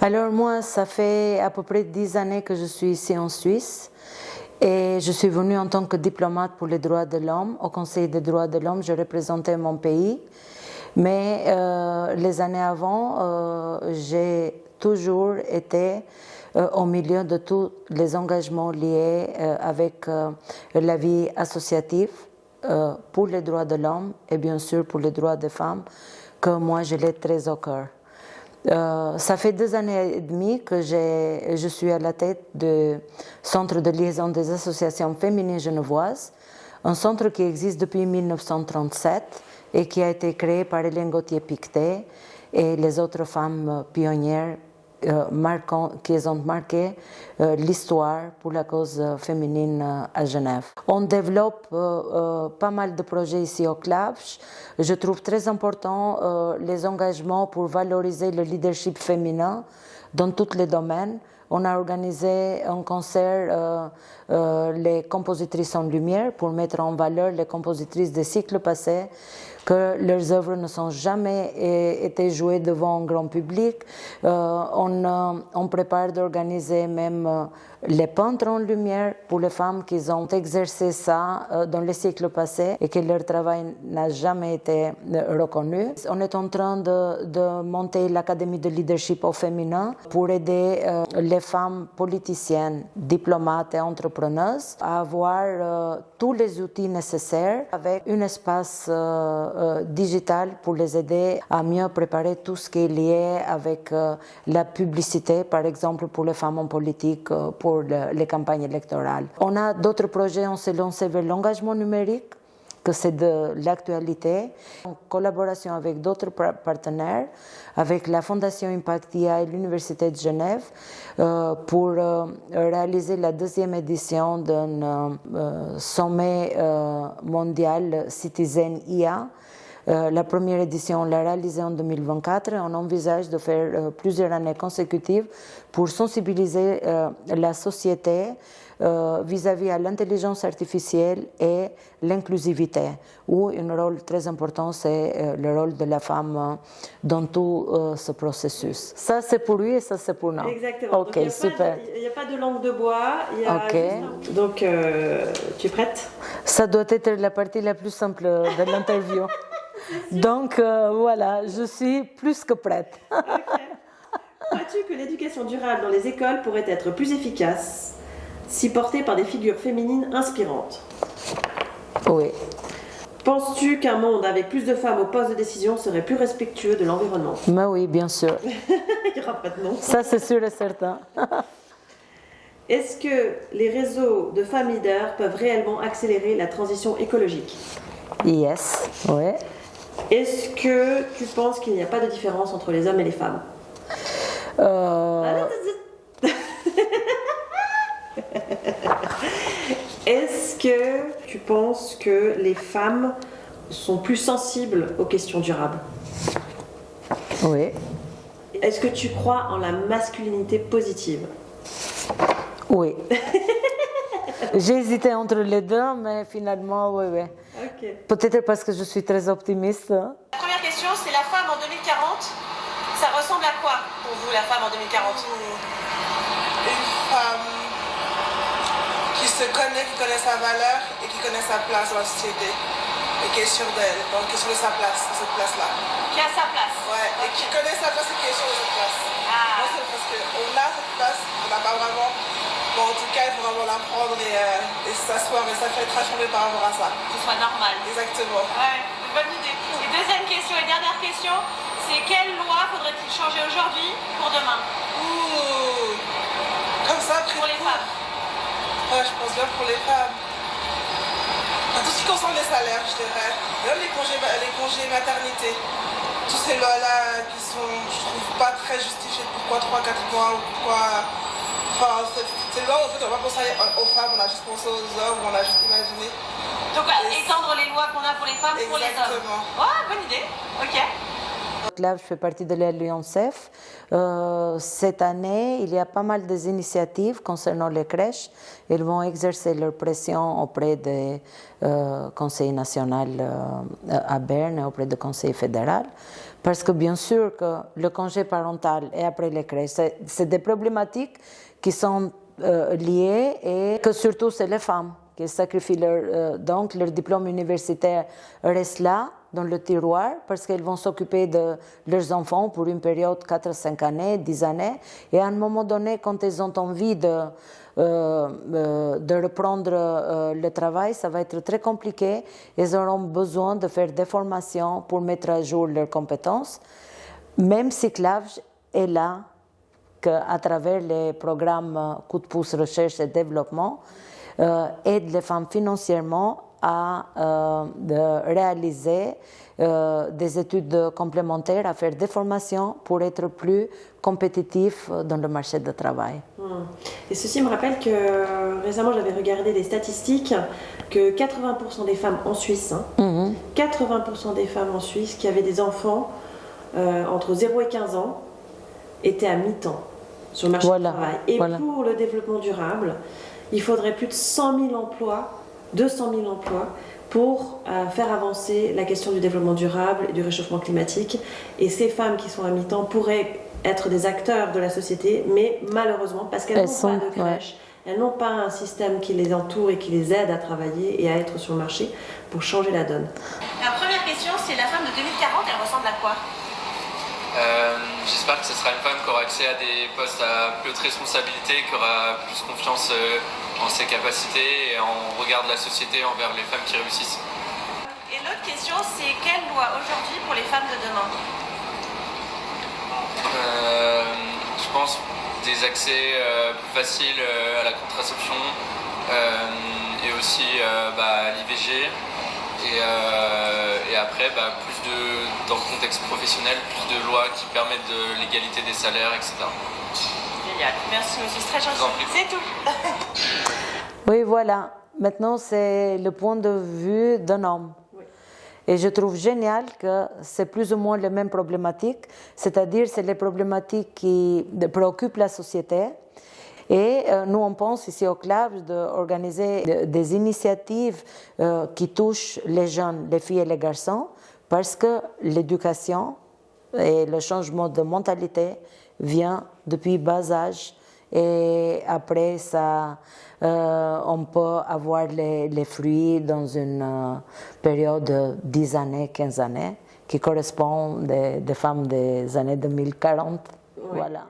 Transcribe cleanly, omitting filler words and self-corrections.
Alors moi, ça fait à peu près 10 années que je suis ici en Suisse et je suis venue en tant que diplomate pour les droits de l'homme. Au Conseil des droits de l'homme, je représentais mon pays, mais les années avant, j'ai toujours été au milieu de tous les engagements liés avec la vie associative pour les droits de l'homme et bien sûr pour les droits des femmes, que moi je l'ai très au cœur. Ça fait 2 années et demie que je suis à la tête du Centre de liaison des associations féminines genevoises, un centre qui existe depuis 1937 et qui a été créé par Hélène Gauthier-Pictet et les autres femmes pionnières qui ont marqué l'histoire pour la cause féminine à Genève. On développe pas mal de projets ici au CLAVJ. Je trouve très important les engagements pour valoriser le leadership féminin dans tous les domaines. On a organisé un concert les compositrices en lumière pour mettre en valeur les compositrices des siècles passés, que leurs œuvres ne sont jamais été jouées devant un grand public. On prépare d'organiser même les peintres en lumière pour les femmes qui ont exercé ça dans les siècles passés et que leur travail n'a jamais été reconnu. On est en train de monter l'Académie de leadership au féminin pour aider les femmes politiciennes, diplomates et entrepreneuses à avoir tous les outils nécessaires avec un espace digital pour les aider à mieux préparer tout ce qui est lié avec la publicité, par exemple pour les femmes en politique, pour les campagnes électorales. On a d'autres projets, on s'est lancé vers l'engagement numérique, que c'est de l'actualité, en collaboration avec d'autres partenaires, avec la Fondation Impact IA et l'Université de Genève, pour réaliser la 2e édition d'un sommet mondial Citizen IA. La première édition, on l'a réalisée en 2024 et on envisage de faire plusieurs années consécutives pour sensibiliser la société vis-à-vis à l'intelligence artificielle et l'inclusivité, où un rôle très important, c'est le rôle de la femme dans tout ce processus. Ça, c'est pour lui et ça, c'est pour nous. Exactement. Ok, super. Il n'y a pas de langue de bois. Donc, tu es prête? Ça doit être la partie la plus simple de l'interview. Donc, voilà, je suis plus que prête. Okay. Crois-tu que l'éducation durable dans les écoles pourrait être plus efficace si portée par des figures féminines inspirantes? Oui. Penses-tu qu'un monde avec plus de femmes au poste de décision serait plus respectueux de l'environnement? Mais oui, bien sûr. Il n'y aura pas de non. Ça, c'est sûr et certain. Est-ce que les réseaux de femmes leaders peuvent réellement accélérer la transition écologique? Yes, oui. Est-ce que tu penses qu'il n'y a pas de différence entre les hommes et les femmes? Est-ce que tu penses que les femmes sont plus sensibles aux questions durables? Oui. Est-ce que tu crois en la masculinité positive? Oui. J'ai hésité entre les deux, mais finalement, oui, oui. Okay. Peut-être parce que je suis très optimiste. La première question, c'est la femme en 2040. Ça ressemble à quoi pour vous, la femme en 2040? Une femme qui se connaît, qui connaît sa valeur et qui connaît sa place dans la société. Et qui est sûre d'elle, donc qui est sûre de sa place, de cette place-là. Qui a sa place? Ouais, et qui connaît sa place et qui est sûre de cette place. Ah. Non, c'est parce qu'on a cette place, on n'a pas vraiment. Bon, en tout cas, il faut vraiment la prendre et s'asseoir et ça fait être rassuré par rapport à ça. Que ce soit normal. Exactement. Ouais, bonne idée. Et deuxième question et dernière question, c'est quelle loi faudrait-il changer aujourd'hui pour demain? Ouh. Comme ça, pour les femmes. Ouais, je pense bien pour les femmes. Tout ce qui concerne les salaires, je dirais. Et même les congés maternité. Toutes ces lois-là qui sont, je trouve, pas très justifiées. Pourquoi 3-4 mois ou pourquoi... Enfin, ces lois, en fait, on va pas penser aux femmes, on a juste pensé aux hommes, on a juste imaginé. Donc, étendre les lois qu'on a pour les femmes pour les hommes. Exactement. Ouais, bonne idée. Ok. CLAVGE fait partie de l'UNICEF. Cette année, il y a pas mal d'initiatives concernant les crèches. Ils vont exercer leur pression auprès du Conseil national à Berne et auprès du Conseil fédéral. Parce que bien sûr que le congé parental et après les crèches, c'est des problématiques qui sont liées et que surtout c'est les femmes qui sacrifient donc leur diplôme universitaire reste là dans le tiroir parce qu'elles vont s'occuper de leurs enfants pour une période 4 à 5 années, 10 années et à un moment donné quand elles ont envie de reprendre le travail, ça va être très compliqué. Ils auront besoin de faire des formations pour mettre à jour leurs compétences, même si CLAVGE est là qu'à travers les programmes Coup de pouce recherche et développement, aide les femmes financièrement à réaliser des études complémentaires, à faire des formations pour être plus compétitifs dans le marché du travail. Et ceci me rappelle que récemment j'avais regardé des statistiques que 80% des femmes en Suisse, 80% des femmes en Suisse qui avaient des enfants entre 0 et 15 ans étaient à mi-temps sur le marché du travail. Et pour le développement durable, il faudrait plus de 100 000 emplois, 200 000 emplois pour faire avancer la question du développement durable et du réchauffement climatique. Et ces femmes qui sont à mi-temps pourraient être des acteurs de la société, mais malheureusement, parce qu'elles n'ont pas de crèche, elles n'ont pas un système qui les entoure et qui les aide à travailler et à être sur le marché pour changer la donne. La première question, c'est la femme de 2040, elle ressemble à quoi? J'espère que ce sera une femme qui aura accès à des postes à plus haute responsabilité, qui aura plus confiance en ses capacités et en regard de la société envers les femmes qui réussissent. Et l'autre question, c'est quelle loi aujourd'hui pour les femmes de demain? Je pense des accès plus faciles à la contraception et aussi à l'IVG. Et après, plus dans le contexte professionnel, plus de lois qui permettent de l'égalité des salaires, etc. Génial. Merci, monsieur. C'est très gentil. C'est tout. Oui, voilà. Maintenant, c'est le point de vue d'un homme. Oui. Et je trouve génial que c'est plus ou moins les mêmes problématiques, c'est-à-dire c'est les problématiques qui préoccupent la société. Et nous, on pense ici au CLAVGE d'organiser des initiatives qui touchent les jeunes, les filles et les garçons, parce que l'éducation et le changement de mentalité vient depuis bas âge. Et après, ça, on peut avoir les fruits dans une période de 10 années, 15 années, qui correspond des femmes des années 2040. Oui. Voilà.